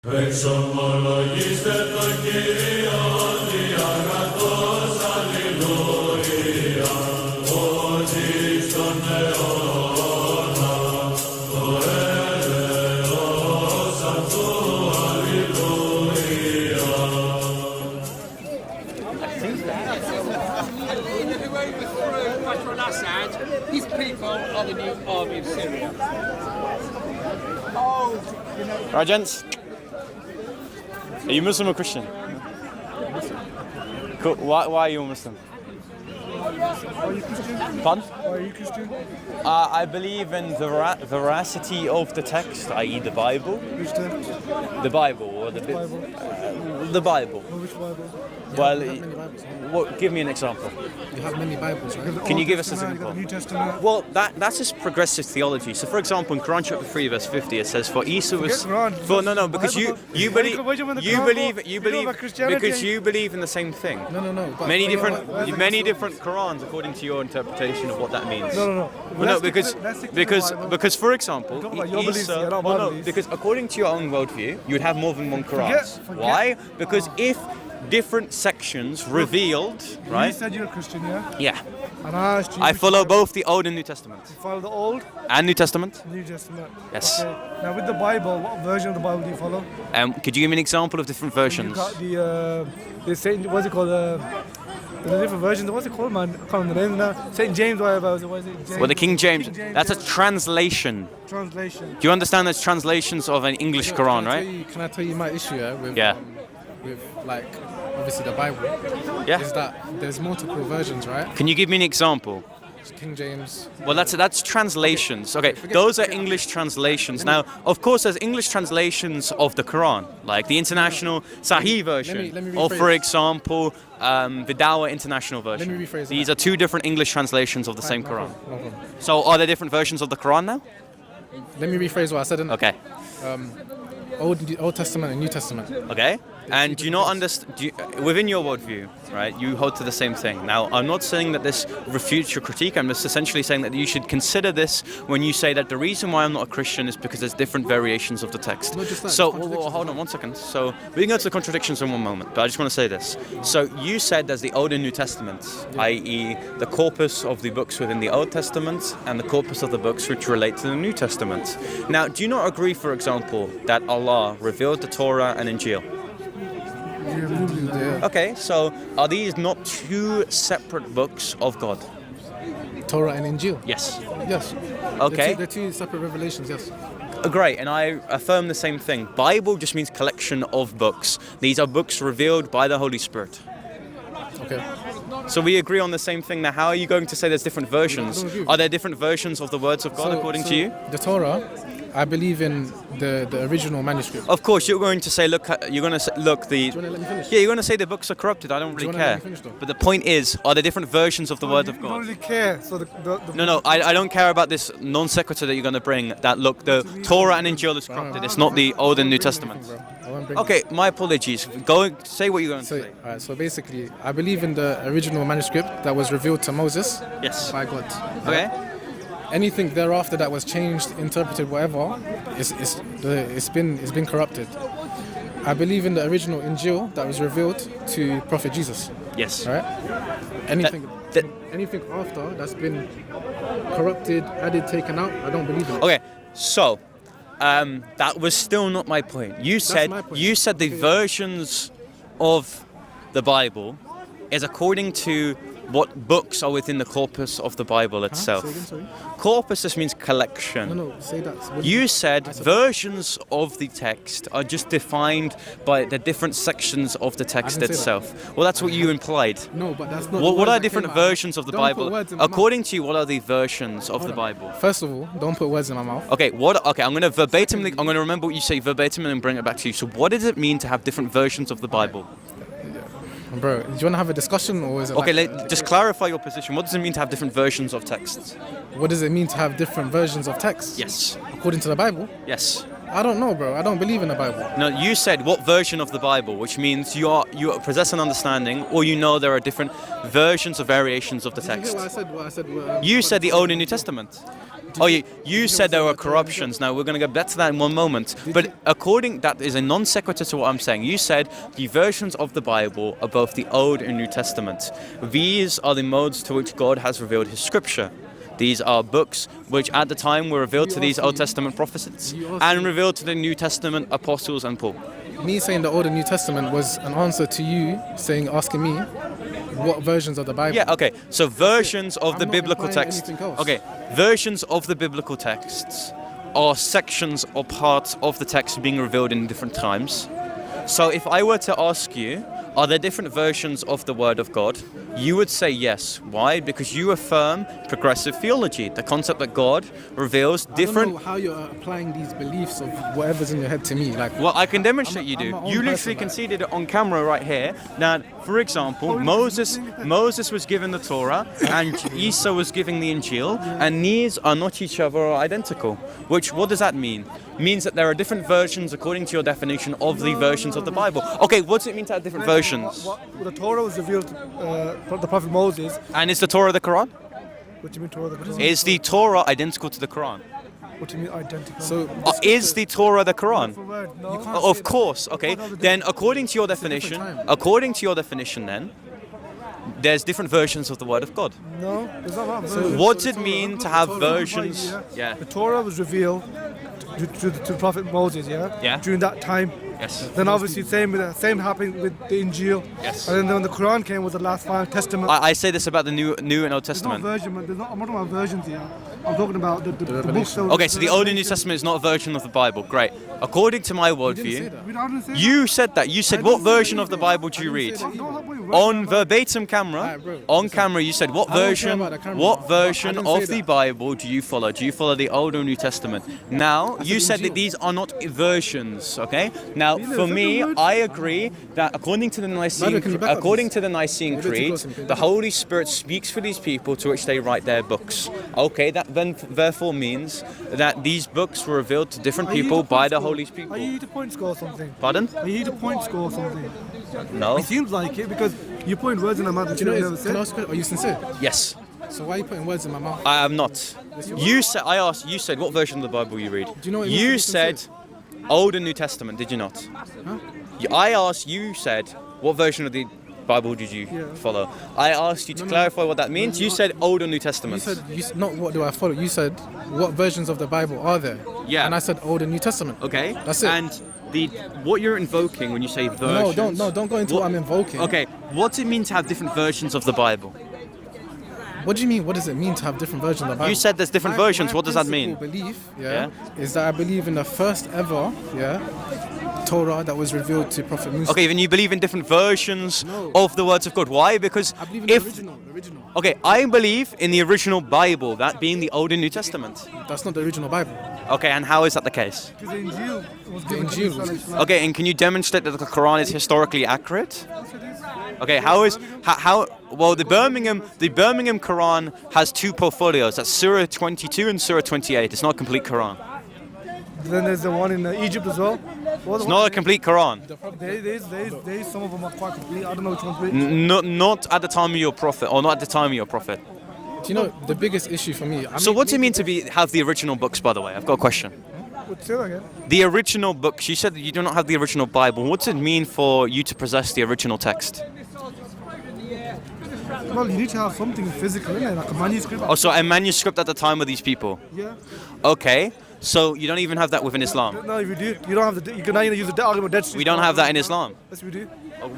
Εξομολογήστε τον Κύριο διαγρατός, αλληλούια, ότι στον αιώνα το έλεος αυτού, αλληλούια. These people are the new army of Syria. Right, gents. Are you Muslim or Christian? Cool. Why are you a Muslim? Are you Christian? Pardon? Are you Christian? I believe in the veracity of the text, i.e. the Bible. Which text? The Bible, or the Bible? The Bible. Oh, which Bible? Well, You have many Bibles, right? give me an example. You have many Bibles, right? The Can you Old give us an Testament, you got example? the New Testament. Well, that's just progressive theology. So, for example, in Quran chapter 3, verse 50, it says, "For Isa was Quran. for no, because you believe Why do you want the Quran for? You know about Christianity? because you believe in the same thing. No. But Many why- different why- many different Qurans according to your interpretation of what that means. No. Well, no, Let's stick to the Bible. because for example, Talk about your beliefs, Isa, yeah, not my well, no, beliefs. because according to your own worldview, you would have more than one Quran. Forget. Why? Because if different sections revealed, You right? said you're a Christian, yeah? Yeah, And I asked you. I which follow Bible- both the Old and New Testament. You follow the Old, And New Testament. New Testament. Yes. Okay. Now with the Bible, what version of the Bible do you follow? Could you give me an example of different You versions? got the Saint. What's it called? The different versions. What's it called, man? I can't remember the name now. Saint James, whatever. What is it? James. Well, the King James. That's a yeah. translation. Translation. Do you understand that's translations of an English Quran, right? Can I tell you my issue with Yeah. with like obviously the Bible? Yeah. Is that there's multiple versions, right? Can you give me an example? King James. Well, that's translations. Okay, those are English translations. Now, of course, there's English translations of the Quran, like the International Sahih version, let me or for rephrase. example, the Dawa International version. Let me rephrase These that. are two different English translations of the same No Quran. problem. So, are there different versions of the Quran now? Let me rephrase what I said. Okay, Old Testament and New Testament. okay. And do you not understand? Within your worldview, right? You hold to the same thing. Now, I'm not saying that this refutes your critique. I'm just essentially saying that you should consider this when you say that the reason why I'm not a Christian is because there's different variations of the text. Not just that, So, contradictions hold on one second. So, we can go to the contradictions in one moment, but I just want to say this. So, you said there's the Old and New Testament, i.e., the corpus of the books within the Old Testament and the corpus of the books which relate to the New Testament. Now, do you not agree, for example, that Allah revealed the Torah and Injil? Yeah. Okay, so are these not two separate books of God? Torah and Injil. Yes. Yes. Okay. They're two separate revelations. Yes. Great, and I affirm the same thing. Bible just means collection of books. These are books revealed by the Holy Spirit. Okay. So we agree on the same thing. Now, how are you going to say there's different versions? agree with Are there different versions of the words of God according to you? The Torah, I believe in the original manuscript. Of course, you're going to say, look, you're going to say, look, the... Do you want to let me finish? Yeah, you're going to say the books are corrupted. I don't really wanna let care. me finish, though? But the point is, are there different versions of the word of You don't God? really care. So No, I don't care about this non sequitur that you're going to bring. That look, the Torah and Injil is corrupted. It's not the Old and New Testament. I won't bring Okay, my apologies. Go say what you're going to So, say. alright, so basically, I believe in the original manuscript that was revealed to Moses Yes. by God. Okay. Anything thereafter that was changed, interpreted, whatever, it's been corrupted. I believe in the original Injil that was revealed to Prophet Jesus. Yes. Right? Anything that- anything after that's been corrupted, added, taken out, I don't believe in it. Okay. So, that was still not my point. You said my point. you said the versions of the Bible is according to what books are within the corpus of the Bible itself. Say again, sorry? Corpus just means collection. No, say that. What do You mean? said I said- versions of the text are just defined by the different sections of the text didn't say itself. Well, that's what you implied. No, but that's not. What the words are that different came out. versions of the Don't put Bible? words in my mouth. According to you, what are the versions of the Hold on. Bible? First of all, don't put words in my mouth. Okay, okay, I'm going to verbatimly, I'm going to remember what you say verbatim and then bring it back to you. So what does it mean to have different versions of the Bible? Bro, do you want to have a discussion or is it Okay, like, just clarify your position. What does it mean to have different versions of texts? what does it mean to have different versions of text? Yes. According to the Bible? Yes. I don't know, bro. I don't believe in the Bible. No, you said what version of the Bible, which means you possess an understanding, or you know there are different versions or variations of the Did you text. hear what I said? You said the Old and New Testament. Oh, you said there were corruptions. Now we're going to go back to that in one moment. But that is a non sequitur to what I'm saying. You said the versions of the Bible are both the Old and New Testament. These are the modes to which God has revealed His Scripture. These are books which at the time were revealed to these Old Testament prophets and revealed to the New Testament apostles and Paul. Me saying the Old and New Testament was an answer to you asking me what versions of the Bible. Yeah, okay. So versions of the not biblical implying text. anything else. Okay, versions of the biblical texts are sections or parts of the text being revealed in different times. So if I were to ask you, are there different versions of the Word of God? You would say yes. Why? Because you affirm progressive theology, the concept that God reveals different... I don't know how you're applying these beliefs of whatever's in your head to me. Well, I can demonstrate you do. I'm my own You literally person, conceded it on camera right here. Now, for example, Moses was given the Torah and Isa was given the Injil, and these are not each other or identical. What does that mean? Means that there are different versions according to your definition of the versions of the Bible. Okay, what does it mean to have different versions? The Torah was revealed to the Prophet Moses. And is the Torah the Quran? What do you mean Torah? The Quran? Is the Torah identical to the Quran? What do you mean identical? So Is the Torah the Quran? No. Of course. Okay. Then, according to your definition, then, there's different versions of the Word of God. No, there's not that version. What does it mean to have versions? Yeah. The Torah was revealed to the Prophet Moses, Yeah. during that time. Yes. Then obviously same happened with the Injil. Yes. And then when the Quran came was the last final testament. I say this about the New and Old There's no Testament. version, man. I'm not talking about versions here. I'm talking about the books. That Okay, so the Old and New Testament is not a version of the Bible. Great. According to my worldview, you said that. You said, what version of the Bible do you read? On verbatim camera, Alright, bro. on camera, you said, what I don't care version about the camera. what I version didn't say of the that. Bible do you follow? Do you follow the Old or New Testament? Now, you said that these are not versions, okay? Now, for me, I agree that according to the Nicene can you back up Creed, close and the Holy Spirit speaks for these people to which they write their books. Okay, that then therefore means that these books were revealed to different people by the Holy people. Are you here to point score or something? Pardon? Are you here to point score or something? No. It seems like it because you point words in a mouth that do you you never know? Can I said. ask you, are you sincere? Yes. So why are you putting words in my mouth? I am not. You said. I asked. You said what version of the Bible you read. Do you know what it means to You be said sincere? Old and New Testament. Did you not? Huh? I asked. You said what version of the Bible did you follow? I asked you to clarify what that means. You said Old and New You Testament. said not what do I follow. You said what versions of the Bible are there? Yeah. And I said Old and New Testament. Okay. That's it. And what you're invoking when you say versions. Don't go into what I'm invoking. Okay. What does it mean to have different versions of the Bible? What do you mean? What does it mean to have different versions of the Bible? You said there's different versions. What does that mean? My belief, is that I believe in the first ever, Torah that was revealed to Prophet Musa. Okay, then you believe in different versions of the words of God. Why? Because I believe in if the original. Okay, I believe in the original Bible, that being the Old and New Testament. That's not the original Bible. Okay, and how is that the case? Because the Injil was The given to Injil. Isa alayhi salam. Okay, and can you demonstrate that the Quran is historically accurate? Okay, well the Birmingham Quran has two portfolios. That's Surah 22 and Surah 28. It's not a complete Quran. Then there's the one in Egypt as well. It's not a complete Quran. There's some of them are quite complete. I don't know which one's which. Not at the time of your prophet, or not at the time of your prophet. Do you know the biggest issue for me? So what does it mean to have the original books, by the way? I've got a question. Say that again. The original books, you said that you do not have the original Bible. What does it mean for you to possess the original text? Well, you need to have something physical in it, like a manuscript. Oh, so a manuscript at the time of these people. Yeah. Okay, so you don't even have that within Islam. No, if you do, you don't have the. You can now use the argument Dead Sea. We don't have that in Islam. Yes, we do.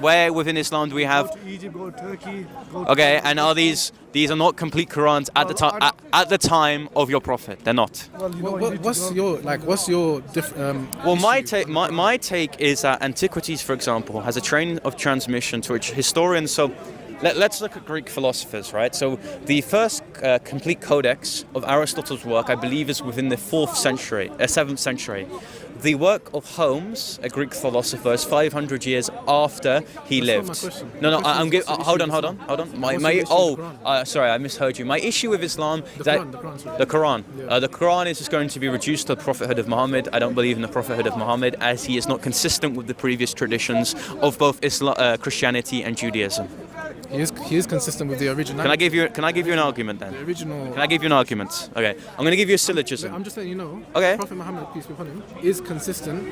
Where within Islam do we have? Go to Egypt, go to Turkey. Go to Okay, and are these are not complete Qurans at the time at the time of your prophet? They're not. Well, you know what you need to What's go. your Well, my take is that Antiquities, for example, has a train of transmission to which historians. So, let's look at Greek philosophers, right? So, the first complete codex of Aristotle's work, I believe, is within the 7th century. The work of Holmes, a Greek philosopher, is 500 years after he That's lived. not my question. No, My question I'm is giving. what's Hold the on. issue with Islam? My What's the issue with the Quran? sorry, I misheard you. My issue with Islam The that Quran, sorry. the Quran. Yeah. The Quran is just going to be reduced to the prophethood of Muhammad. I don't believe in the prophethood of Muhammad, as he is not consistent with the previous traditions of both Islam, Christianity and Judaism. He is consistent with the original. Can I give you an argument then? The original. Can I give you an argument? Okay, I'm going to give you a syllogism. I'm just letting you know. Okay. Prophet Muhammad, peace be upon him, is consistent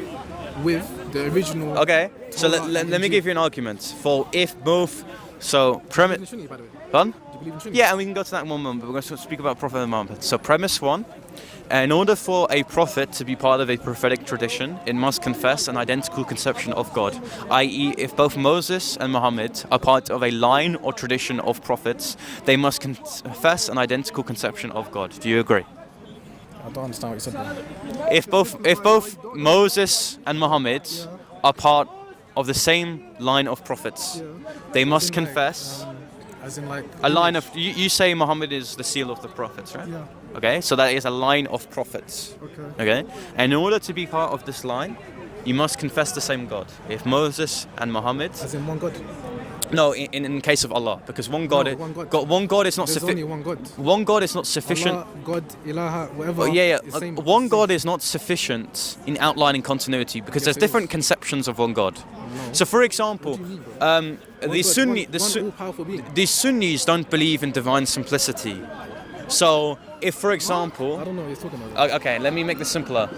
with the original. Okay, so Torah let and me Injil. give you an argument for if both. So Do you believe in premise. Trinity, by the way? Pardon? Do you believe in Trinity? Yeah, and we can go to that in one moment, but we're going to speak about Prophet Muhammad. So premise one, in order for a prophet to be part of a prophetic tradition, it must confess an identical conception of God, i.e. if both Moses and Muhammad are part of a line or tradition of prophets, they must confess an identical conception of God. Do you agree? I don't understand what you said. Bro. If both Moses and Muhammad are part of the same line of prophets, they must confess As in like. a line of. You say Muhammad is the seal of the prophets, right? Yeah. Okay, so that is a line of prophets. Okay, and in order to be part of this line, you must confess the same God. If Moses and Muhammad, As in one God. no, in case of Allah, because one God, No, one God. one God is not There's only sufficient. one God. One God is not sufficient. Allah, God, Ilaha, whatever. Oh, yeah. is same- One same. God is not sufficient in outlining continuity because Yes, there's it different is. conceptions of one God. No. So, for example, What do you mean, bro? One the God, Sunni, one all-powerful being. the Sunnis don't believe in divine simplicity. So, if, for example, I don't know what you're talking about. okay, let me make this simpler.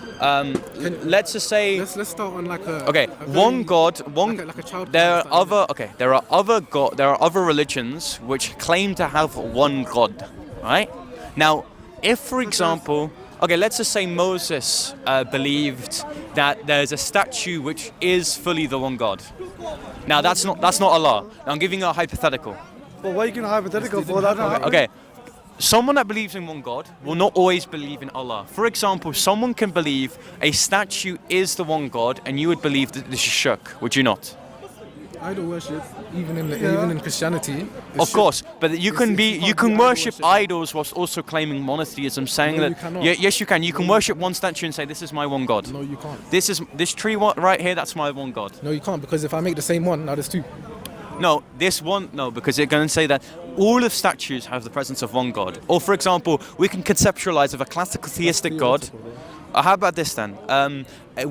Let's just say, Let's start on like a. okay, a one very- God, one. Like a child. There are understanding. there are other religions which claim to have one God, right? Now, if, for example, okay, let's just say Moses believed that there's a statue which is fully the one God. Now, that's not Allah. Now, I'm giving you a hypothetical. But why are you giving a hypothetical for that? Okay. Someone that believes in one God will not always believe in Allah. For example, someone can believe a statue is the one God, and you would believe that this is shirk, would you not? Idol worship, even in Christianity. is Of shirk. course, but you can it's you not can idol worship worship. idols whilst also claiming monotheism, saying No, that you cannot. yes, you can. You can worship one statue and say this is my one God. No, you can't. This tree right here, that's my one God. No, you can't because if I make the same one, now there's two. No, because they're going to say that all of statues have the presence of one God. Or, for example, we can conceptualize of a classical theistic God. How about this then?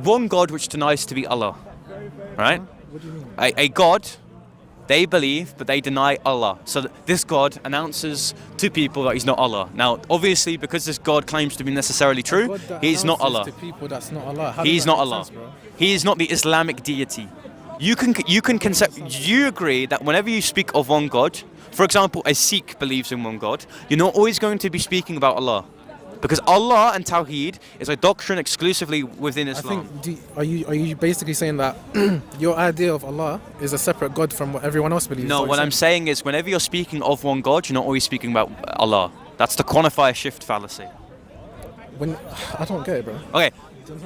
One God which denies to be Allah, right? What do you mean? A God, they believe, but they deny Allah. So this God announces to people that he's not Allah. Now, obviously, because this God claims to be necessarily true, God that he's not announces Allah. To people, that's not Allah. How He's does that not make Allah. sense, bro? He is not the Islamic deity. You can concept. Do you agree that whenever you speak of one God, for example, a Sikh believes in one God, you're not always going to be speaking about Allah, because Allah and Tawheed is a doctrine exclusively within I Islam. think. Are you basically saying that your idea of Allah is a separate God from what everyone else believes? No, Is what that I'm saying is whenever you're speaking of one God, you're not always speaking about Allah. That's the quantifier shift fallacy. When I don't get it, bro. Okay,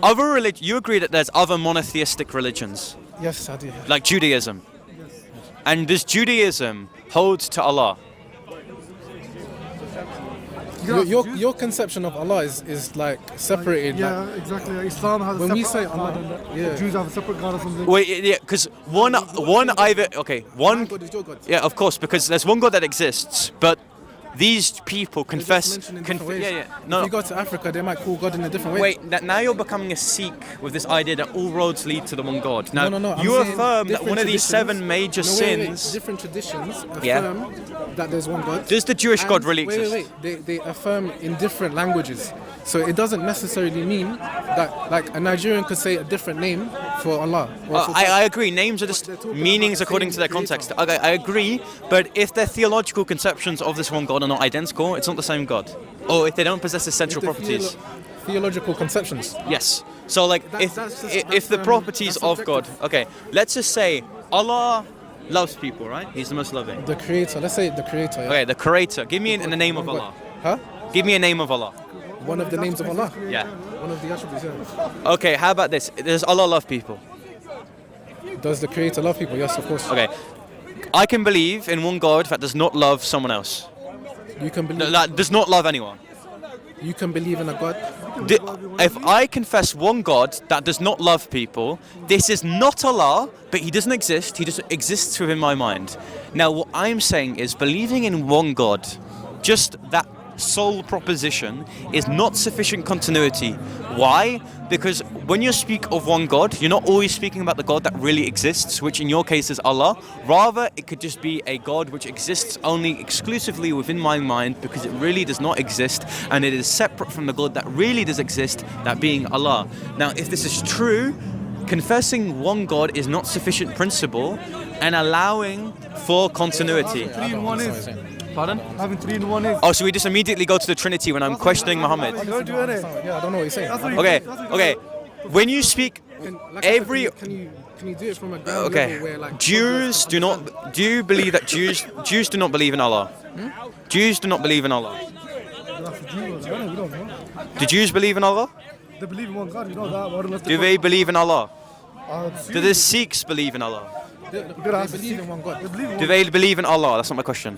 other religion. You agree that there's other monotheistic religions, Yes, I do. like Judaism, and does Judaism hold to Allah? Your conception of Allah is like separated. Yeah, Like, exactly. Islam has When a we separate say God, Allah, and yeah. the Jews have a separate God or something. Wait, yeah, because one either okay, my one God is your God. yeah, of course, because there's one God that exists, but these people They're just confess. mentioned in different ways. Yeah. If No, you go to Africa, they might call God in a different way. wait. Now you're becoming a Sikh with this idea that all roads lead to the one God. Now No. I'm you saying affirm that different one of these traditions- 7 major No, wait. sins. Different traditions affirm Yeah. that there's one God. Does the Jewish God And- really exist? Wait. They affirm in different languages. So it doesn't necessarily mean that like a Nigerian could say a different name for Allah. Or for I agree. Names are just they're talking meanings about the according same to their creator. context. Okay, I agree, but if their theological conceptions of this one God are not identical, it's not the same God. Or if they don't possess essential the properties. theological conceptions. Yes. So like That's just- if the that's, properties that's of God, okay, let's just say Allah loves people, right? He's the most loving. The creator. Let's say the creator. Yeah? Okay, the creator. Give me the name of One Allah. God. Huh? Give me a name of Allah. One of the names of Allah. Yeah. One of the attributes. Yeah. Okay, how about this? Does Allah love people? Does the creator love people? Yes, of course. Okay. I can believe in one God that does not love someone else. You can believe. That does not love anyone. You can believe in a God. If I confess one God that does not love people, this is not Allah, but he doesn't exist, he just exists within my mind. Now, what I'm saying is believing in one God, just that sole proposition is not sufficient continuity. Why? Because when you speak of one God, you're not always speaking about the God that really exists, which in your case is Allah. Rather, it could just be a God which exists only exclusively within my mind because it really does not exist, and it is separate from the God that really does exist, that being Allah. Now, if this is true, confessing one God is not sufficient principle and allowing for continuity. 3 in 1 is. Pardon? Having 3 in 1 is. Oh, so we just immediately go to the Trinity when I'm questioning Muhammad. I don't do it. Yeah, I don't know what you're saying. Okay. When you speak, Like I said, every can you do it from a ground okay, level where like Jews do not. Do you believe that Jews do not believe in Allah? Jews do not believe in Allah. We don't know. Do Jews believe in Allah? They believe in one God. We know that. Why don't Do they believe in Allah? they Do the Sikhs believe in Allah? they believe in one God? Do they believe in Allah? That's not my question.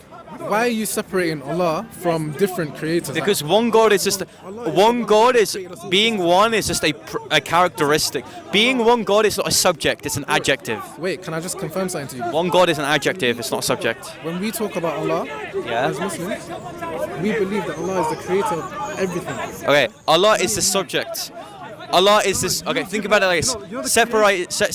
Why are you separating Allah from different creators? Because one God is just being one is just a characteristic. Being one God is not a subject; it's an adjective. Wait, can I just confirm something to you? One God is an adjective; it's not a subject. When we talk about Allah Yeah. as Muslims, we believe that Allah is the creator of everything. Okay, Allah is the subject. Allah is this. Okay, think about it like this.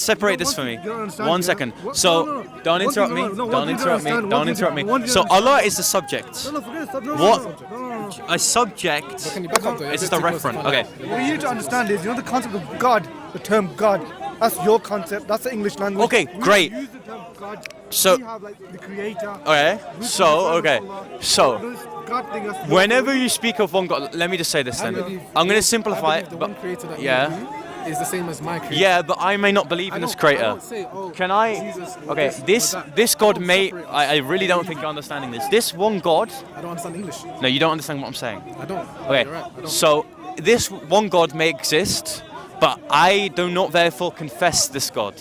Separate this for me. 1 second. So, don't interrupt me. Don't interrupt me. Don't interrupt me. So, Allah is the subject. No, forget it. Stop. What? No. A subject. Can you back up there? It's just a referent. Okay. What you need to understand is, the concept of God, the term God. That's your concept. That's the English language. Okay, We great. use the term God. So- we have like the creator. Okay. So, okay. So, God thing, that's your whenever you speak of one God, let me just say this then. I'm going to simplify it. The But one creator that yeah. you believe is the same as my creator. yeah, but I may not believe in this creator. I don't say, oh, Can I? Jesus or Okay, this or that. this God Don't may. separate I really don't think you're understanding this. This one God. I don't understand English. No, you don't understand what I'm saying. I don't. Okay, You're right, I don't. so this one God may exist, but I do not therefore confess this God.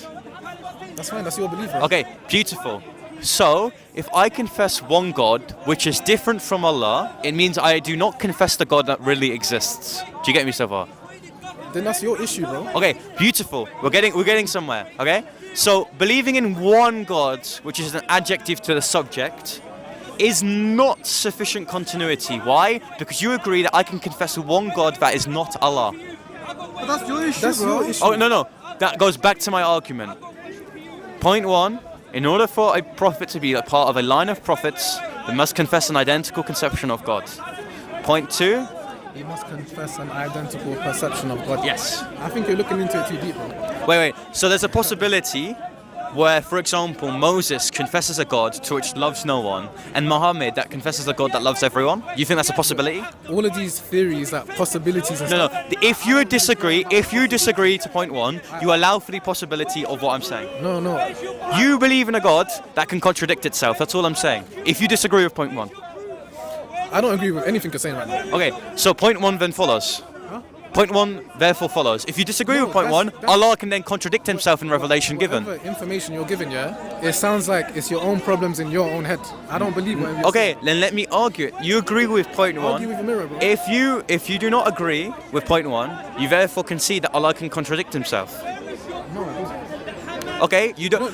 That's fine. That's your belief. Right? Okay, beautiful. So, if I confess one God, which is different from Allah, it means I do not confess the God that really exists. Do you get me so far? Then that's your issue, bro. Okay, beautiful. We're getting somewhere. Okay, so believing in one God, which is an adjective to the subject, is not sufficient continuity. Why? Because you agree that I can confess one God that is not Allah. But that's your issue, That's bro. your issue. Oh no, that goes back to my argument. Point one. In order for a prophet to be a part of a line of prophets, they must confess an identical conception of God. Point two. You must confess an identical perception of God. Yes. I think you're looking into it too deep, bro. Wait. So there's a possibility where, for example, Moses confesses a God to which loves no one, and Muhammad that confesses a God that loves everyone. You think that's a possibility? All of these theories, like possibilities and No. stuff. If you disagree to point one, you allow for the possibility of what I'm saying. No. You believe in a God that can contradict itself. That's all I'm saying. If you disagree with point one. I don't agree with anything you're saying right now. Okay, so point one then follows. Point one therefore follows. If you disagree with point one, that's- Allah can then contradict himself in revelation given. Whatever information you're given, yeah, it sounds like it's your own problems in your own head. I don't believe whatever you're Okay, then let me argue it. You agree with point saying. Argue one. with a mirror, bro. If you do not agree with point one, you therefore concede that Allah can contradict himself. No, it doesn't. Okay, you don't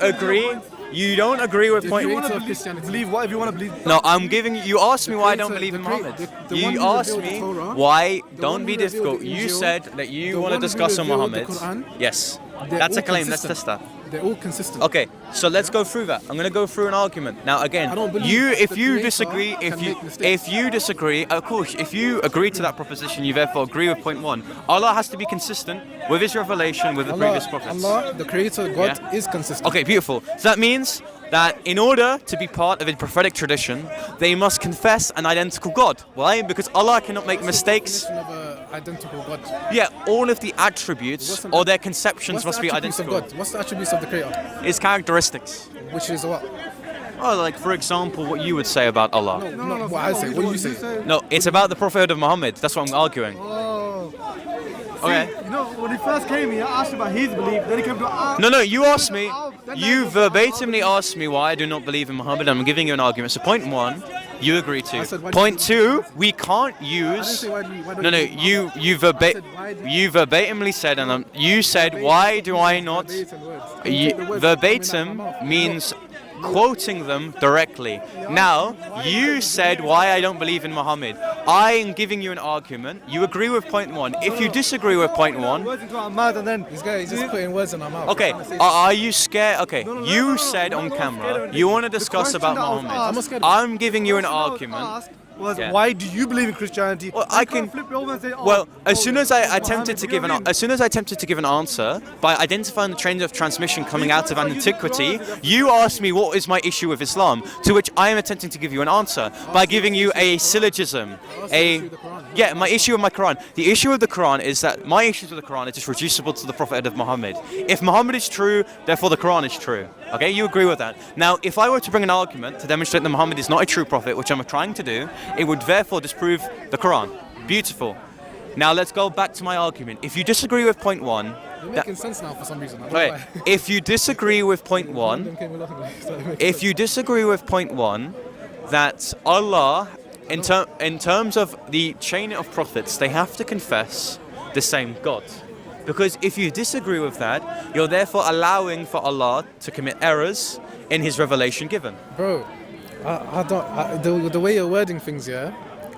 agree. You don't agree with point creator one. of Christianity. Believe whatever you want to believe. No, I'm giving you asked me why I don't believe in the crea- Muhammad. the one You who asked revealed me the Torah, why. the Don't one be who revealed difficult. the You Injil, said that you the want to one who discuss on revealed the Muhammad. Quran, Yes, they're that's a all claim. Let's consistent. test that. They're all consistent. Okay, so let's go through that. I'm going to go through an argument. Now again, I don't believe if the you creator disagree, can make mistakes. if you disagree, of course, if you agree to that proposition, you therefore agree with point one. Allah has to be consistent with his revelation with the previous prophets. Allah, the creator, God, Yeah. is consistent. Okay, beautiful. So that means that in order to be part of a prophetic tradition, they must confess an identical God. Why? Because Allah cannot make mistakes. Definition of a identical God. Yeah, all of the attributes What's an- or their conceptions What's must the be attributes identical. of God? What's the attributes of the creator? Its characteristics. Which is what? Oh, like for example, what you would say about Allah. No, what I say. What do you say? No, it's about the prophethood of Muhammad. That's what I'm arguing. Oh. Okay. You know, when he first came here, I asked him about his belief. Then he came to No, you asked me. You verbatimly asked me why I do not believe in Muhammad. I'm giving you an argument. So point one, you agree to. I said, why do Point you- two, we can't I didn't use. say why don't No, you- you I said, why do you verbatimly said, and you said, why do I not? Verbatim words. You, Take the words that come in out of verbatim my mouth. means quoting them directly. Now, you said why I don't believe in Muhammad. I am giving you an argument. You agree with point one. If you disagree with point one, Words into our mouth and then This guy is just putting words in our mouth. okay, are you scared? Okay, you said on camera you want to discuss about Muhammad. I'm not scared. I'm giving you an Question I was argument. asked was Yeah. why do you believe in Christianity? Well, You I can't can- flip it over and say, oh, Well, as soon as I Muhammad, attempted to you give know what I mean? as soon as I attempted to give an answer by identifying the trains of transmission coming out of antiquity, you asked me what is my issue with Islam, to which I am attempting to give you an answer by giving you a syllogism. Yeah, my issue with my Quran. The issue with the Quran is that my issues with the Quran is just reducible to the prophethood of Muhammad. If Muhammad is true, therefore the Quran is true. Okay, you agree with that. Now, if I were to bring an argument to demonstrate that Muhammad is not a true prophet, which I'm trying to do, it would therefore disprove the Quran. Beautiful. Now let's go back to my argument. If you disagree with point one, You're that, making sense now for some reason. I don't know okay, why. if you disagree with point one, if you disagree with point one, that Allah, in terms of the chain of prophets, they have to confess the same God. Because if you disagree with that, you're therefore allowing for Allah to commit errors in His revelation given. Bro, the way you're wording things, yeah,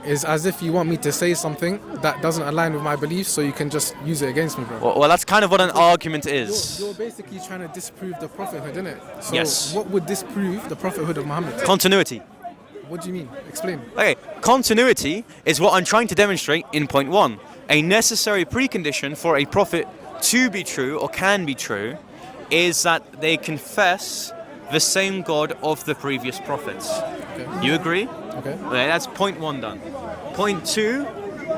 is as if you want me to say something that doesn't align with my beliefs, so you can just use it against me, bro. Well, that's kind of what an argument is. You're basically trying to disprove the prophethood, isn't it? So Yes. what would disprove the prophethood of Muhammad? Continuity. What do you mean? Explain. Okay, continuity is what I'm trying to demonstrate in point one. A necessary precondition for a prophet to be true or can be true is that they confess the same God of the previous prophets. Okay. You agree? Okay. Okay, that's point one done. Point two,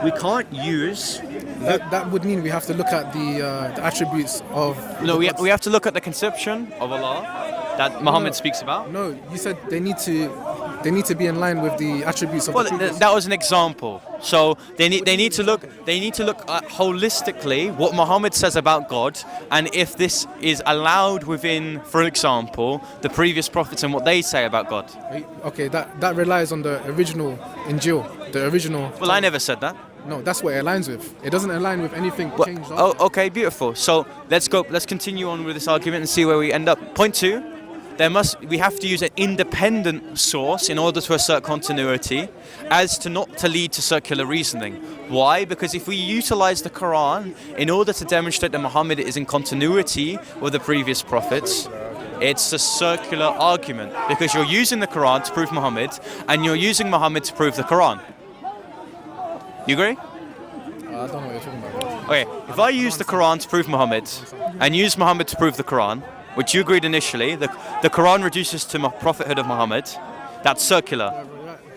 we can't use. That would mean we have to look at the attributes of. No, the we gods. have to look at the conception of Allah that Muhammad speaks about. No, you said they need to be in line with the attributes of Well, the previous. that was an example. So they need to look at holistically what Muhammad says about God, and if this is allowed within, for example, the previous prophets and what they say about God. Okay, that relies on the original Injil, the original. Well, I never said that. No, that's what it aligns with. It doesn't align with anything Well, changed. oh, okay, beautiful. So let's continue on with this argument and see where we end up. Point two, we have to use an independent source in order to assert continuity, as to not to lead to circular reasoning. Why? Because if we utilize the Quran in order to demonstrate that Muhammad is in continuity with the previous prophets, it's a circular argument, because you're using the Quran to prove Muhammad and you're using Muhammad to prove the Quran. You agree? I don't know what you're talking about. Okay, if I use the Quran to prove Muhammad and use Muhammad to prove the Quran, which you agreed initially, the Quran reduces to prophethood of Muhammad, that's circular.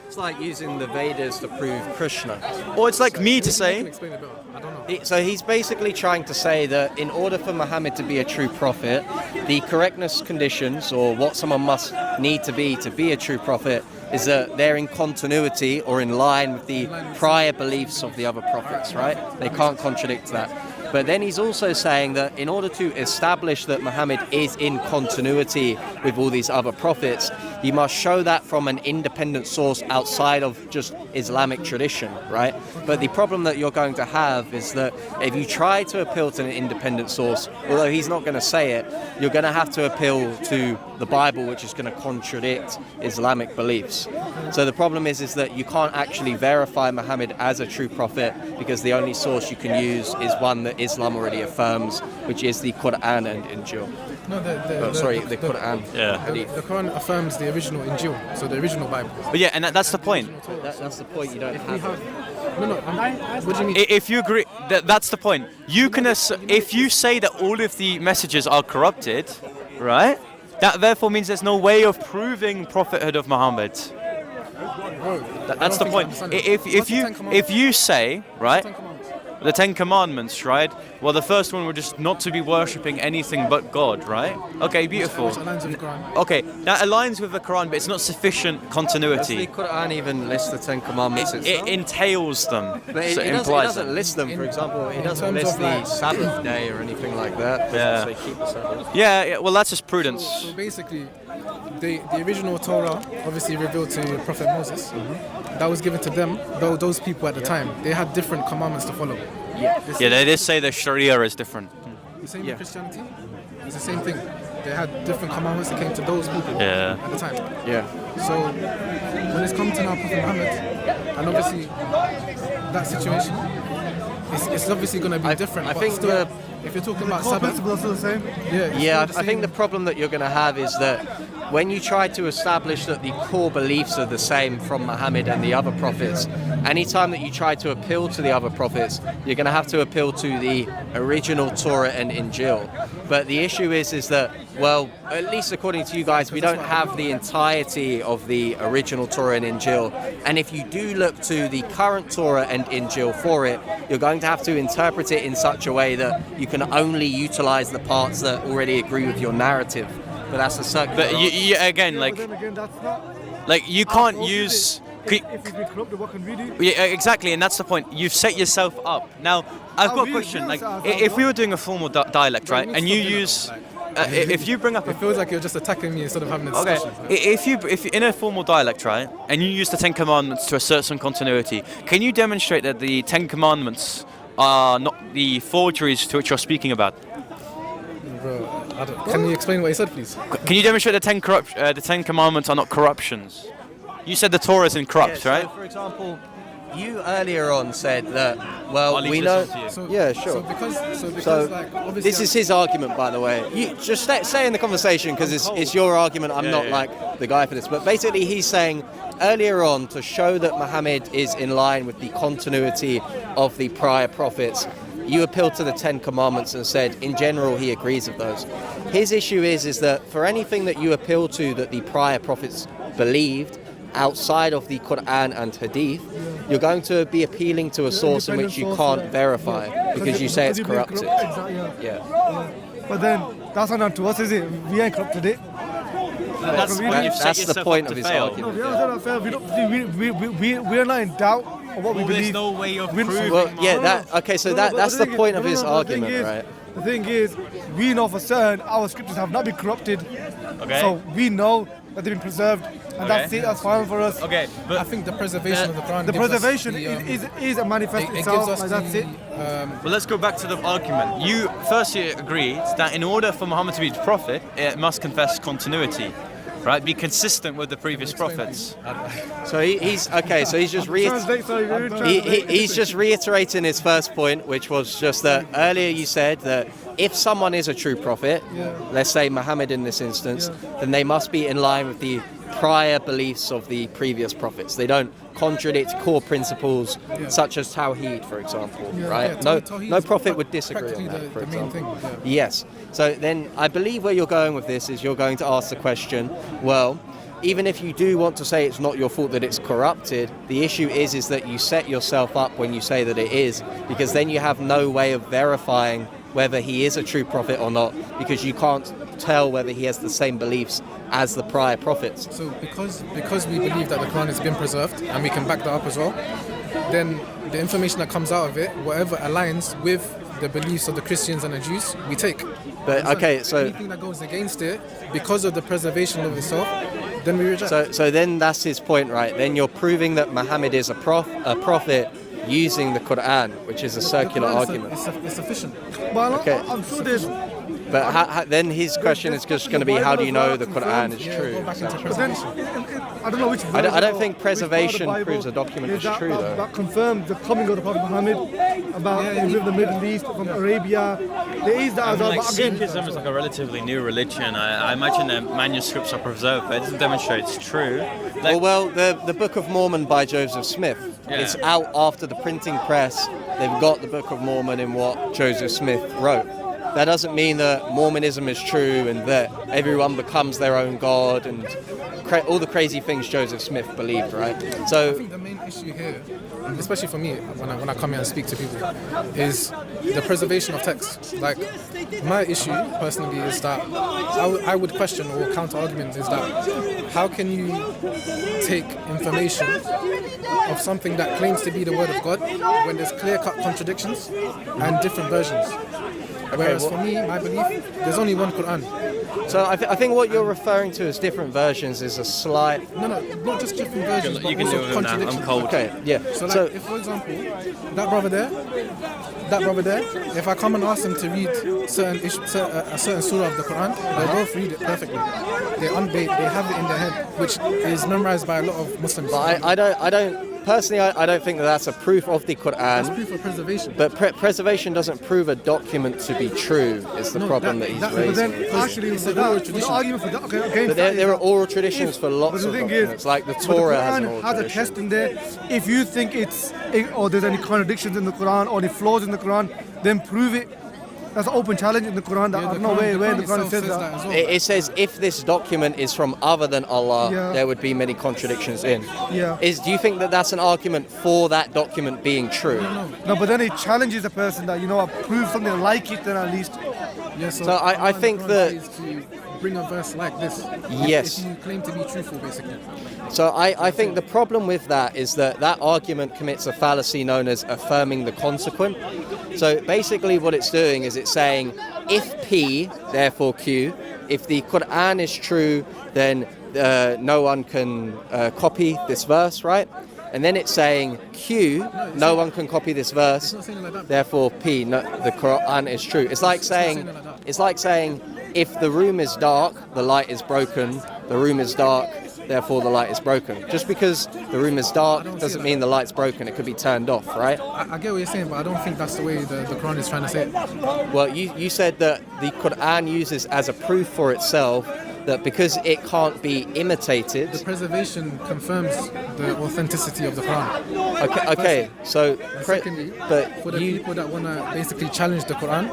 It's like using the Vedas to prove Krishna. Or it's like me to You can say, explain it better. I don't know. So he's basically trying to say that in order for Muhammad to be a true prophet, the correctness conditions, or what someone must need to be a true prophet, is that they're in continuity or in line with the prior beliefs of the other prophets, right? They can't contradict that. But then he's also saying that in order to establish that Muhammad is in continuity with all these other prophets, you must show that from an independent source outside of just Islamic tradition, right? But the problem that you're going to have is that if you try to appeal to an independent source, although he's not going to say it, you're going to have to appeal to the Bible, which is going to contradict Islamic beliefs. So the problem is that you can't actually verify Muhammad as a true prophet, because the only source you can use is one that Islam already affirms, which is the Quran and Injil. No, the Quran. Yeah. The Quran affirms the original Injil, so the original Bible. but yeah, and that's the point. That's the point. You don't We have. have. No, what do you mean? If you agree, that's the point. You can, if you say that all of the messages are corrupted, right? That therefore means there's no way of proving prophethood of Muhammad. Bro, That's the point. If you say, right, the Ten Commandments, right? Well, the first one were just not to be worshipping anything but God, right? Okay, beautiful. Which aligns with the Quran. Okay, that aligns with the Quran, but it's not sufficient Does the continuity. Quran even list the Ten Commandments It itself? entails them. But it so it doesn't, implies doesn't them. list them, for example. It in doesn't terms list of, the like- Sabbath day or anything like that. It Yeah. doesn't say keep the Sabbath. Yeah, well, that's just prudence. So basically, the original Torah, obviously revealed to Prophet Moses, that was given to them, those people at the time. They had different commandments to follow. Yeah, they did say the Sharia is different. The same in Christianity? It's the same thing. they had different commandments that came to those people Yeah. at the time. Yeah. So when it's come to now Prophet Muhammad, and obviously that situation, it's obviously going to be different. I but think still, if you're talking about Core Sabbath, principles are still the same. yeah, Yeah, it's still I think the same. problem that you're going to have is that when you try to establish that the core beliefs are the same from Muhammad and the other prophets, anytime that you try to appeal to the other prophets, you're going to have to appeal to the original Torah and Injil. But the issue is that, well, at least according to you guys, we don't have the entirety of the original Torah and Injil. And if you do look to the current Torah and Injil for it, you're going to have to interpret it in such a way that you can only utilize the parts that already agree with your narrative. But that's a circular. But you again, Yeah, like but then again, that's not. you can't How use. If it's been corrupted, what can we do? Yeah, exactly, and that's the point. You've set yourself up. Now, I've got a we- question. we Like, set ourselves if we up. were doing a formal dialect, right, and you use, if you bring up a It feels like you're just attacking me instead of having a Okay. discussion. If you in a formal dialect, right, and you use the Ten Commandments to assert some continuity, can you demonstrate that the Ten Commandments are not the forgeries to which you're speaking about? Bro, can you explain what you said, please? Can you demonstrate the Ten Commandments are not corruptions? You said the Torah is incorrupt, so, right? for example, you earlier on said that, well, I'll leave we this know. one to you. So, Yeah, sure. So because So like obviously this is his argument, by the way. You just stay in the conversation because it's your argument. I'm not like the guy for this. But basically, he's saying earlier on to show that Muhammad is in line with the continuity of the prior prophets. You appealed to the Ten Commandments and said, in general, he agrees with those. His issue is that for anything that you appeal to that the prior prophets believed outside of the Quran and Hadith, you're going to be appealing to a source in which you can't verify because you say it's Because you've been corrupted. Exactly, yeah. Yeah. But then that's not down to us, is it? We ain't corrupted it. That's Well, when you've set that's the yourself point up of to his fail. argument. No, we haven't said that fair. We're not in doubt of what we Well, there's believe. no way of We- proving. Well, yeah, No, that no. okay. So No, that but that's the thing is- point of no, his no, the thing argument, is- right? The thing is, we know for certain our scriptures have not been corrupted. Okay. So we know that they've been preserved, and that's Okay. it. That's fine for us. Okay, I but think the preservation of the Quran. The gives us preservation the, is a manifest it itself. gives us Like, that's it. Well, let's go back to the argument. You firstly agreed that in order for Muhammad to be the prophet, it must confess continuity, right? Be consistent with the previous prophets. So he's okay. So he's just Translate, sorry, he's just reiterating his first point, which was just that earlier you said that if someone is a true prophet, let's say Muhammad in this instance, then they must be in line with the prior beliefs of the previous prophets. They don't contradict core principles such as Tawheed, for example, right? Yeah, No, Tawheed no is prophet would disagree on practically that, for the main example. thing. Yeah. Yes. So then I believe where you're going with this is you're going to ask the question, well, even if you do want to say it's not your fault that it's corrupted, the issue is that you set yourself up when you say that it is, because then you have no way of verifying whether he is a true prophet or not, because you can't tell whether he has the same beliefs as the prior prophets. So because we believe that the Quran has been preserved and we can back that up as well, then the information that comes out of it, whatever aligns with the beliefs of the Christians and the Jews, we take. But okay, so anything that goes against it, because of the preservation of itself, then we reject. so then that's his point, right? Then you're proving that Muhammad is a prophet using the Quran, which is a circular The Quran is argument. It's sufficient. But Okay. I'm sure there's. But then his question is just going to be, how do you know the Quran is Yeah, true? go back into But then, preservation. I don't know which. I don't verse think or preservation which part of the proves a Bible document is is that, true, that, though. that confirms the coming of the Prophet Muhammad about the Middle East, from Arabia. There is that as well. Like But again, Sikhism is like a relatively new religion. I imagine their manuscripts are preserved, but it doesn't demonstrate it's true. Like, Well, the Book of Mormon by Joseph Smith. Yeah. It's out after the printing press. They've got the Book of Mormon in what Joseph Smith wrote. That doesn't mean that Mormonism is true and that everyone becomes their own god and all the crazy things Joseph Smith believed, right? I So think the main issue here, especially for me when I come here and speak to people, is the preservation of text. Like my issue personally is that I would question or counter argument is that how can you take information of something that claims to be the word of God when there's clear-cut contradictions and different versions? Whereas for me, my belief, there's only one Quran. So I think what you're referring to as different versions is a slight. No, not just different versions, but you can also do it now. I'm contradictions. cold. Okay, yeah. So, like, if for example, that brother there, if I come and ask them to read a certain surah of the Quran, they both read it perfectly. They have it in their head, which is memorized by a lot of Muslims. But I don't personally. I don't think that that's a proof of the Quran. That's proof of preservation. But preservation doesn't prove a document to be true. Is the problem that he's But raising. then actually, for the argument for that, okay, again, But there are oral traditions for but lots the of thing documents, is, like the but Torah has an Quran oral has a tradition. test in there. If you think or there's any contradictions in the Quran or any flaws in the Quran, then prove it. That's an open challenge in the Quran. That I don't know where the Quran says that. as well. It says if this document is from other than Allah, Yeah. there would be many contradictions in. Yeah. Do you think that that's an argument for that document being true? No, but then it challenges the person that, you know, I prove something like it, then at least. Yeah, So I the think Quran that- says to bring a verse like this. Yes. If you claim to be truthful, basically. So I think the problem with that is that argument commits a fallacy known as affirming the consequent. So basically what it's doing is it's saying if P, therefore Q, if the Quran is true, then no one can copy this verse, right? And then it's saying Q, no one can copy this verse, not saying it like that. therefore P, no, the Quran is true. It's like saying, if the room is dark, the light is broken. The room is dark, therefore the light is broken. Just because the room is dark doesn't mean the light's broken. It could be turned off, right? I get what you're saying, but I don't think that's the way the Quran is trying to say it. Well, you said that the Quran uses as a proof for itself that because it can't be imitated. The preservation confirms the authenticity of the Quran. Okay. So, And secondly, but for the people that want to basically challenge the Quran,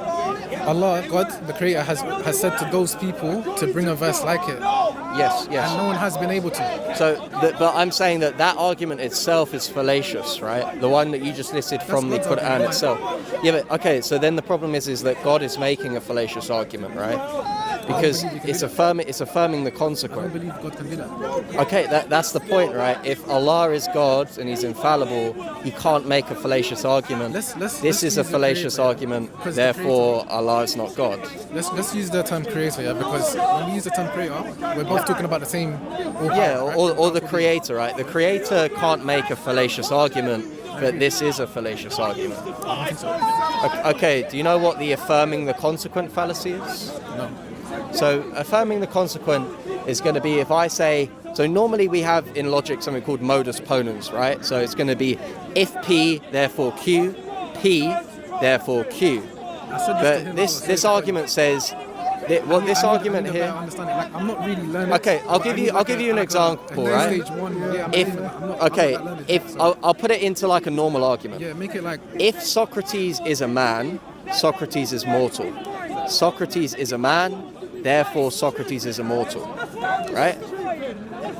Allah, God, the Creator, has said to those people to bring a verse like it, yes. and no one has been able to. So, but I'm saying that argument itself is fallacious, right? The one that you just listed from the God's Quran argument. itself. Yeah, but okay. So then the problem is that God is making a fallacious argument, right? Because it's affirming the I don't consequent. believe God can do that. Okay, that's the point, right? If Allah is God and He's infallible, He can't make a fallacious argument. Let's This is use a the fallacious creator, argument. because the Therefore, Allah is not God. Let's use the term creator, yeah, because when we use the term creator, we're both talking about the same. Yeah, or the creator, right? The creator can't make a fallacious argument, but this is a fallacious argument. Okay, do you know what the affirming the consequent fallacy is? No. So affirming the consequent is going to be if I say, so normally we have in logic something called modus ponens, right? So it's going to be if P, therefore Q, P, therefore Q. I said to him, But this argument says, argument here. Like, I'm not really learning. Okay, I'll give you an example, right? Stage one, yeah, I'll put it into like a normal argument. yeah, make it like If Socrates is a man, Socrates is mortal. Socrates is a man, therefore Socrates is immortal, right?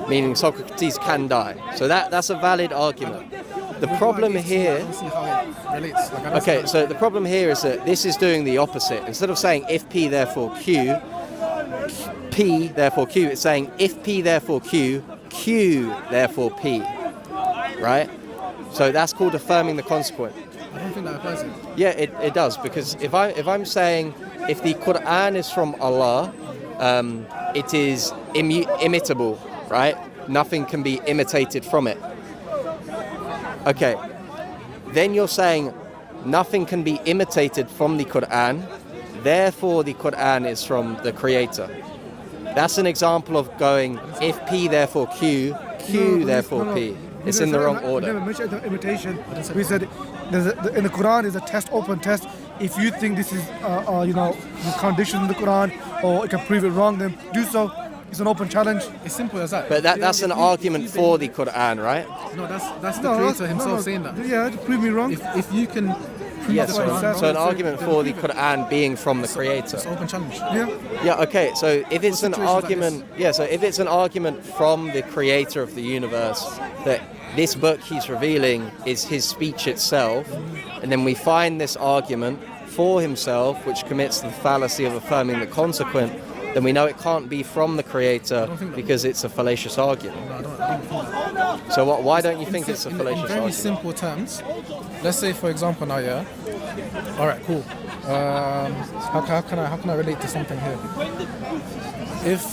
Meaning Socrates can die. So that's a valid argument. The problem I here. don't see how it relates. Like, I don't see Okay, how so the problem here is that this is doing the opposite. Instead of saying if P therefore Q, P therefore Q, it's saying if P therefore Q, Q therefore P, right? So that's called affirming the consequent. I don't think that applies here. Yeah, it does, because if I'm saying if the Quran is from Allah, it is imitable, right? Nothing can be imitated from it. Okay, then you're saying nothing can be imitated from the Quran, therefore the Quran is from the Creator. That's an example of going if P therefore Q, Q therefore P. It's in the wrong We order. never mentioned the imitation. We said in the Quran is a test, open test. If you think this is, the condition in the Quran, or it can prove it wrong, then do so. It's an open challenge. It's simple as that. But that's an argument for the Quran, right? No, that's the Creator himself saying that. Yeah, to prove me wrong. If you can prove Yes, the what it Quran says. so an wrong, argument then for the prove it. Quran being from the Creator. It's an open challenge. Yeah. Yeah, okay, so if it's an situations like argument, so if it's an argument from the Creator of the universe that this book he's revealing is his speech itself, and then we find this argument for himself, which commits the fallacy of affirming the consequent, then we know it can't be from the Creator because it's a fallacious argument. So why don't you think it's a in fallacious very argument? simple terms, let's say for example now, yeah. All right, cool. How can I relate to something here? If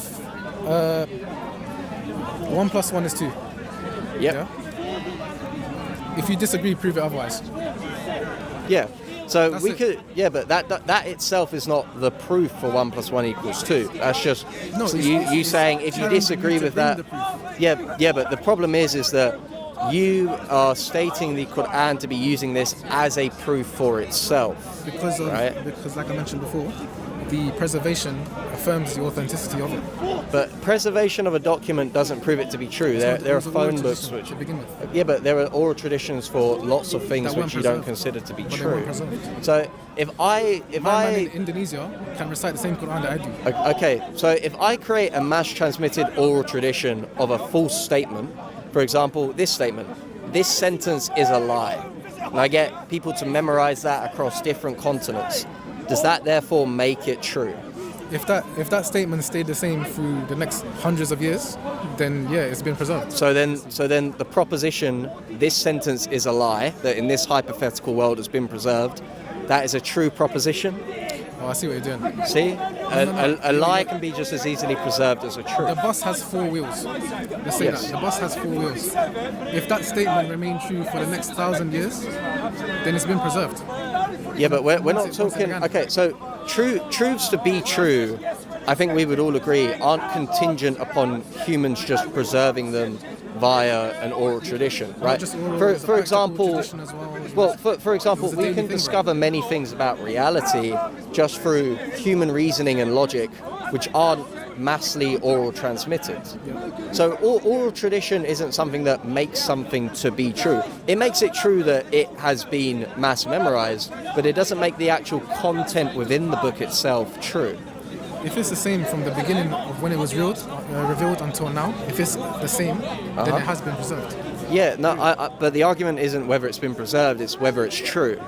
1 + 1 is 2, Yep. yeah. If you disagree, prove it otherwise. Yeah. So That's we it. could, yeah, but that itself is not the proof for 1 + 1 = 2. That's just No, so it's- you it's saying if you challenging disagree you to with bring that. the proof. Yeah, but the problem is that you are stating the Quran to be using this as a proof for itself. Because like I mentioned before, the preservation affirms the authenticity of it. But preservation of a document doesn't prove it to be true. There are It was a oral phone books tradition which. to begin with. Yeah, but there are oral traditions for lots of things That weren't which you don't preserved. consider to be But they true. weren't preserved. So if My man in I Indonesia can recite the same Quran that I do. okay, so if I create a mass transmitted oral tradition of a false statement, for example, this statement, this sentence is a lie, and I get people to memorize that across different continents, does that therefore make it true? If that statement stayed the same through the next hundreds of years, then yeah, it's been preserved. So then the proposition, this sentence is a lie, that in this hypothetical world has been preserved, that is a true proposition. Oh, I see what you're doing. See? No. A lie can be just as easily preserved as a The truth. bus has 4 wheels. Let's say Yes. that. The bus has 4 wheels. If that statement remained true for the next 1,000 years, then it's been preserved. Yeah, but we're not Once it talking. began. Okay, so truths to be true, I think we would all agree, aren't contingent upon humans just preserving them via an oral tradition, right? just oral, For, it's a for practical example, tradition as well. for example, It's a we daily can thing, discover many things about reality just through human reasoning and logic, which aren't massively oral transmitted. So oral tradition isn't something that makes something to be true. It makes it true that it has been mass memorized, but it doesn't make the actual content within the book itself true. If it's the same from the beginning of when it was revealed until now, if it's the same, then it has been preserved. Yeah, no, but the argument isn't whether it's been preserved, it's whether it's true.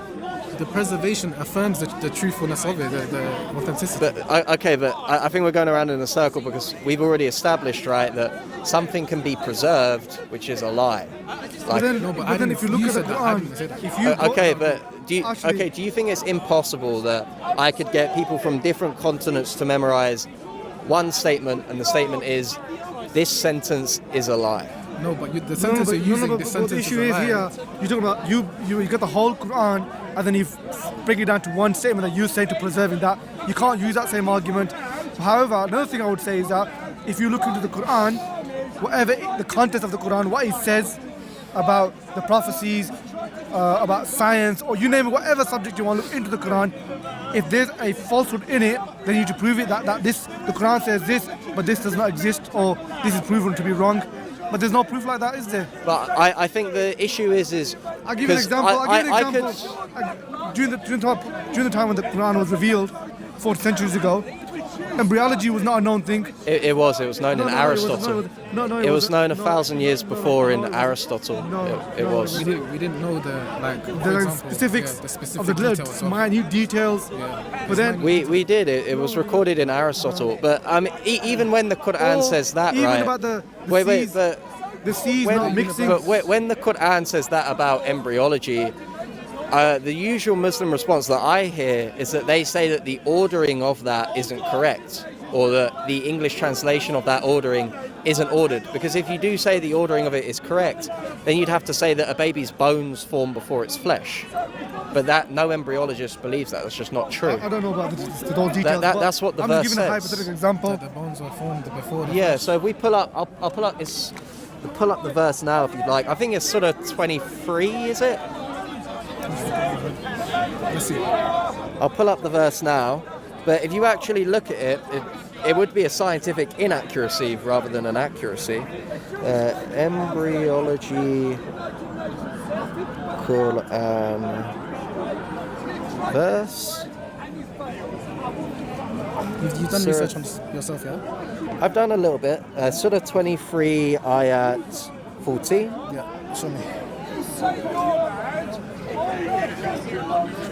The preservation affirms the truthfulness of it, the authenticity. But I think we're going around in a circle because we've already established, right, that something can be preserved, which is a lie. But then, No, but but I then didn't- if you look you at the said that, I Quran, didn't say that. if you go- Okay, but Actually- do you think it's impossible that I could get people from different continents to memorize one statement, and the statement is, this sentence is a lie? No, but the No, sentence but, you're using, but this the sentence issue is is a lie. here. You're talking about you get the whole Quran and then you break it down to one statement that you say to preserving that. You can't use that same argument. However, another thing I would say is that if you look into the Quran, the context of the Quran, what it says about the prophecies, about science, or you name it, whatever subject you want to look into the Quran, if there's a falsehood in it, then you need to prove it that the Quran says this, but this does not exist, or this is proven to be wrong. But there's no proof like that, is there? But I think the issue is I'll give you an 'cause example. I could, During the time when the Quran was revealed, 40 centuries ago, embryology was not a known thing. it was known in Aristotle. It was known 1,000 years before in Aristotle. It was. We didn't know the The example, specifics the specific of the details of- minute details. But then, We did it. It was recorded in Aristotle. But even when the Quran or says that, even right? about the wait, seas, but the seas when, not mixing. but when the Quran says that about embryology, the usual Muslim response that I hear is that they say that the ordering of that isn't correct, or that the English translation of that ordering isn't ordered. Because if you do say the ordering of it is correct, then you'd have to say that a baby's bones form before its flesh. But that no embryologist believes that. That's just not true. I don't know about those details. That- but that's what the I'm verse just giving a says. hypothetical example. that the bones were formed before the Yeah, so if we pull up, I'll pull up this. We'll pull up the verse now if you'd like. I think it's sort of 23, is it? Let's see. I'll pull up the verse now. But if you actually look at it, it would be a scientific inaccuracy rather than an accuracy. Embryology Quran verse. You've done Sir. research on this yourself, yeah? I've done a little bit. Surah 23, ayat 14. Yeah, show me.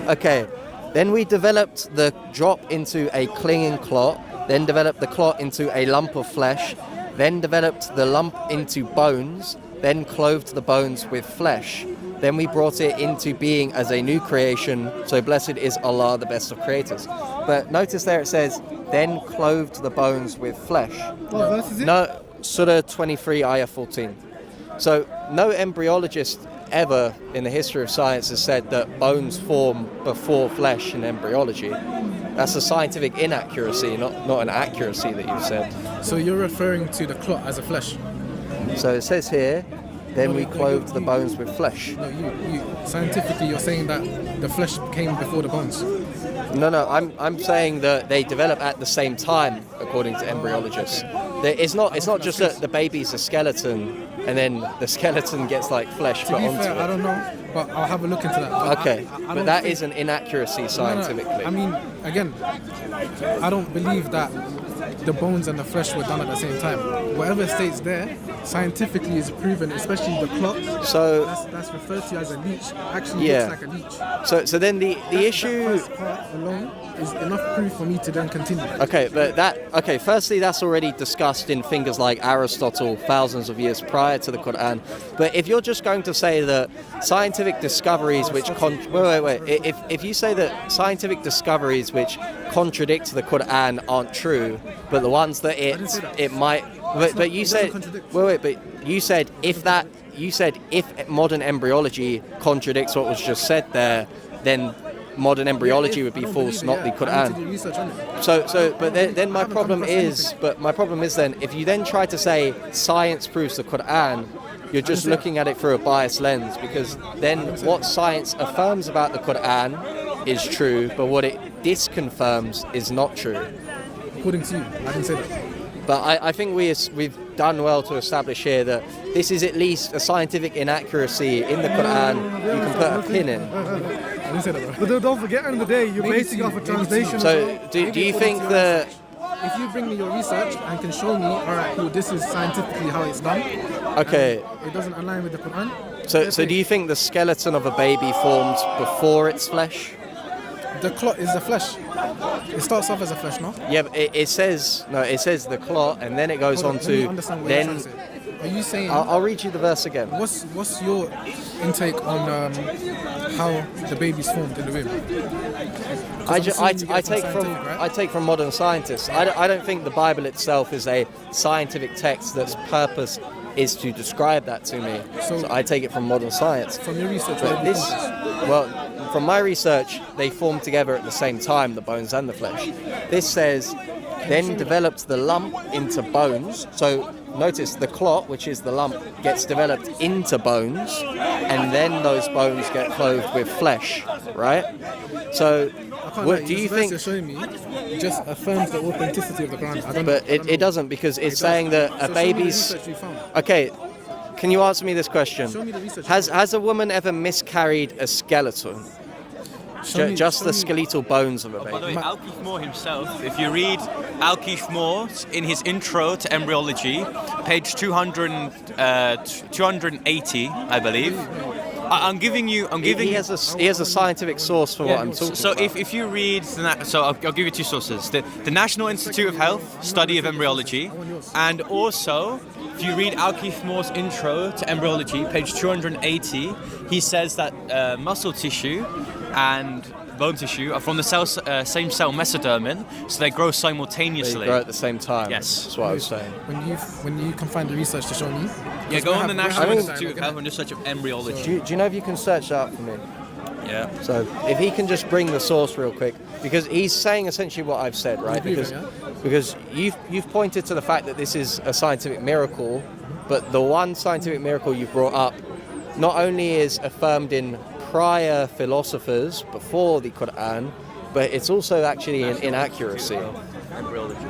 Okay, then we developed the drop into a clinging clot, then developed the clot into a lump of flesh, then developed the lump into bones, then clothed the bones with flesh. Then we brought it into being as a new creation, so blessed is Allah, the best of creators. But notice there it says, then clothed the bones with flesh. What verse is it? No, Surah 23, ayah 14. So no embryologist ever in the history of science has said that bones form before flesh in embryology. That's a scientific inaccuracy, not an accuracy that you've said. So you're referring to the clot as a flesh? So it says here, then we clothed the bones with flesh. No, you scientifically you're saying that the flesh came before the bones. No, I'm saying that they develop at the same time, according to embryologists. It's not just that the baby's a skeleton and then the skeleton gets like flesh To put be onto fair, I it. don't know, but I'll have a look into that. But Okay, I but don't that think- is an inaccuracy No, scientifically. I mean, again, I don't believe that the bones and the flesh were done at the same time. Whatever states there, scientifically is proven, especially the clot. So That's referred to as a leech. Actually Yeah. looks like a leech. so then the issue. First part alone is enough proof for me to then continue. Okay, but firstly, that's already discussed in figures like Aristotle thousands of years prior to the Quran. But if you're just going to say that scientific discoveries which wait, if you say that scientific discoveries which contradict the Quran aren't true, but the ones that didn't say that. it might, but you it said doesn't contradict. but you said if modern embryology contradicts what was just said there, then modern embryology would be false, not the I need to Quran. do research on it. But then my haven't problem come across is, anything. but my problem is then, if you then try to say science proves the Quran, you're just looking at it through a biased lens, because then what science affirms about the Quran is true, but what it disconfirms is not true. According to you, I didn't say that. But I think we've done well to establish here that this is at least a scientific inaccuracy in the Quran. You can put a pin in. I didn't say that, bro. But don't forget, at the end of the day, you're Maybe basing two, off a maybe translation. two. So as well. do you think that? If you bring me your research and can show me, all right, cool, this is scientifically how it's done. Okay, It doesn't align with the Quran. so do you think the skeleton of a baby formed before its flesh? The clot is the flesh. It starts off as a flesh, no? Yeah, but it says the clot, and then it goes Hold on let me to understand what you're then. trying to say. Are you saying I'll read you the verse again. what's your intake on how the baby's formed in the womb? I I'm assuming you get take from from scientific, right? I take from modern scientists. I don't think the Bible itself is a scientific text that's purpose is to describe that to me. So- So I take it from modern science. From your research, But where did this, you come well, from my research, they form together at the same time, the bones and the flesh. This says, then developed the lump into bones. So notice the clot, which is the lump, gets developed into bones, and then those bones get clothed with flesh, right? So, I can't what lie, do you this verse think? you're showing me just affirms the authenticity of the Quran. I don't But know. I don't know. it doesn't, because it's It does. saying that So a show me the baby's. research you found. Okay, can you answer me this question? Show me the research. Has a woman ever miscarried a skeleton? Show me- Just show the me- skeletal bones of a By the way, baby. Al-Keith Moore himself, if you read Al-Keith Moore in his intro to embryology, page 280, I believe. I'm giving you. He has a scientific source for what I'm talking So about. if you read, I'll give you two sources: the National Institute of Health study of embryology, and also if you read Al-Keith Moore's intro to embryology, page 280, he says that muscle tissue and bone tissue are from the same cell mesodermin, so they grow They simultaneously. grow at the same time. Yes. That's what I was saying. When you can find the research to show me. Yeah, go on the National I mean- Institute of Health and just search up embryology. Do you know if you can search that out for me? Yeah. So if he can just bring the source real quick, because he's saying essentially what I've said, right? agree with Because you've pointed to the fact that this is a scientific miracle, but the one scientific miracle you've brought up not only is affirmed in prior philosophers before the Quran, but it's also actually an inaccuracy. Embryology.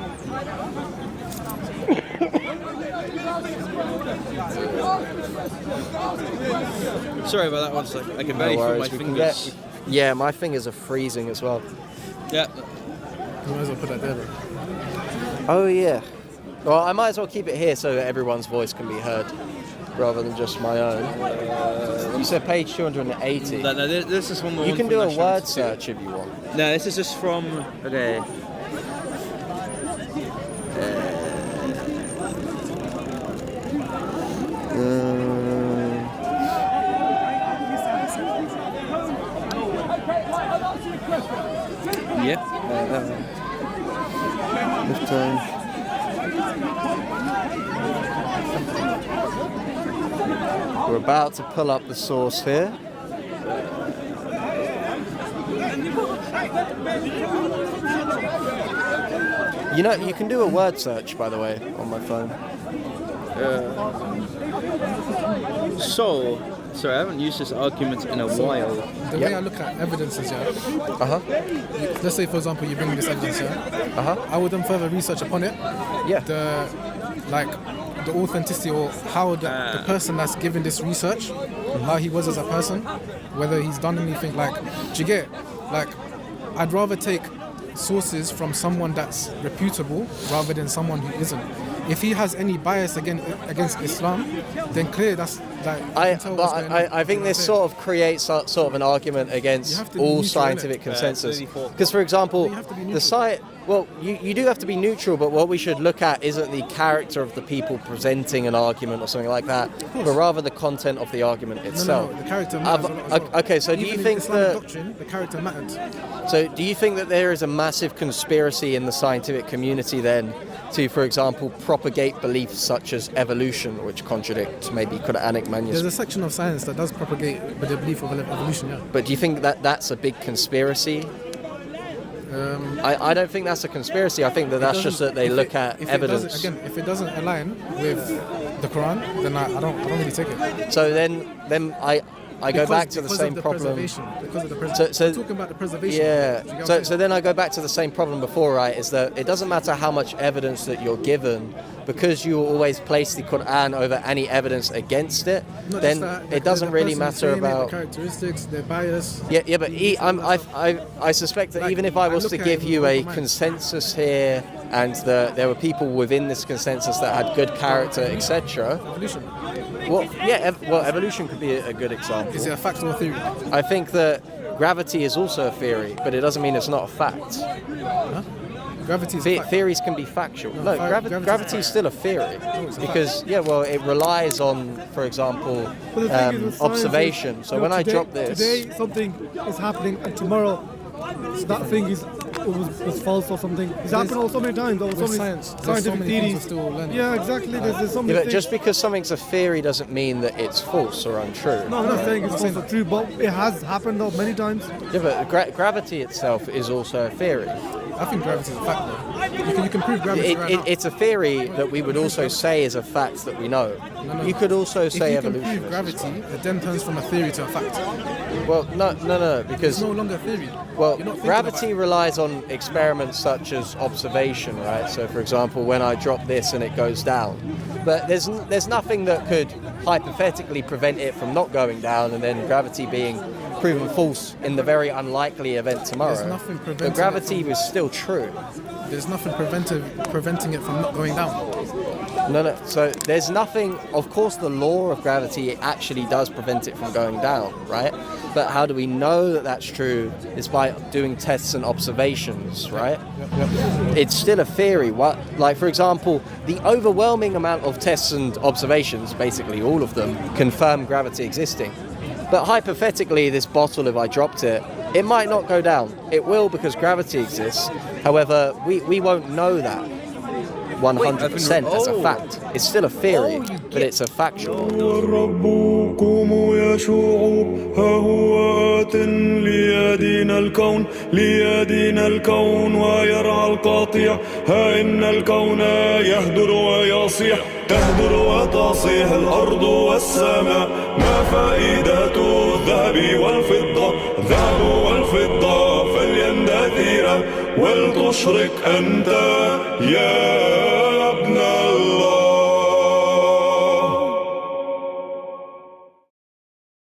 Sorry about that one second. I can barely No feel my worries, we can fingers. get. Yeah, my fingers are freezing as well. Yeah. You might as well put that there. Bro. Oh yeah. Well, I might as well keep it here so that everyone's voice can be heard, rather than just my own. You said page 280. No, this is from the You one can from do a National word Institute. search if you want. No, this is just from. Okay. Yep. This time. We're about to pull up the source here. You know, you can do a word search, by the way, on my phone. Sorry, I haven't used this argument in a while. The way I look at evidence is, let's say, for example, you bring this evidence, I would then further research upon it. Yeah. The authenticity or how the person that's given this research, how he was as a person, whether he's done anything like, do you get? Like, I'd rather take sources from someone that's reputable rather than someone who isn't. If he has any bias against Islam, then clear that's like. I think this sort of creates sort of an argument against all scientific consensus. Because, for example, the site. Well, you do have to be neutral, but what we should look at isn't the character of the people presenting an argument or something like that, but rather the content of the argument itself. No, the character matters. Okay, so do you think that doctrine, the character matters? So do you think that there is a massive conspiracy in the scientific community then to, for example, propagate beliefs such as evolution, which contradict maybe Quranic manuscripts? There's a section of science that does propagate the belief of evolution, yeah. But do you think that that's a big conspiracy? I don't think that's a conspiracy. I think that that's just that they look at evidence. If it doesn't align with the Quran, then I don't really take it. So then I go back to the same problem. Because of the preservation. So talking about the preservation. Yeah. So then I go back to the same problem before, right? Is that it doesn't matter how much evidence that you're given, because you always place the Quran over any evidence against it. Then it doesn't really matter about the characteristics, their bias. Yeah. But I suspect that even if I was to give you a consensus here, and there were people within this consensus that had good character, etc. Evolution. Well, evolution could be a good example. Is it a fact or a theory? I think that gravity is also a theory, but it doesn't mean it's not a fact. Huh? Gravity is a fact. Theories can be factual. No, gravity is still a theory because it relies on, for example, observation. So when I drop this, today something is happening, and tomorrow that thing was false or something. It's happened so many times. So many scientific theories. Yeah, exactly. There's so many but things. just because something's a theory doesn't mean that it's false or untrue. No, I'm not saying it's false or true, but it has happened many times. Yeah, but gravity itself is also a theory. I think gravity is a fact, though. You can prove gravity right now. It's a theory that we would also say is a fact that we know. No. You could also say evolution. If you can prove gravity, it then turns from a theory to a fact. Well, no, because it's no longer a theory. Well, gravity relies on experiments such as observation, right? So, for example, when I drop this and it goes down, but there's nothing that could hypothetically prevent it from not going down, and then gravity being proven false in the very unlikely event tomorrow. There's nothing preventing but gravity was still true. There's nothing preventing it from not going down. No. So there's nothing. Of course, the law of gravity actually does prevent it from going down, right? But how do we know that that's true? Is by doing tests and observations, right? Yep. It's still a theory. Like, for example, the overwhelming amount of tests and observations, basically all of them, confirm gravity existing. But hypothetically, this bottle, if I dropped it, it might not go down. It will because gravity exists. However, we won't know that 100% as a fact. It's still a theory, but it's a factual. ربكم يشوع ها هو آت ليدين الكون ويرعى القاطع ها إن الكون يهدر ويصيح تهدر وتصيح الأرض والسماء ما فائدة الذهب والفضة فليندثر ولتشرق أنت يا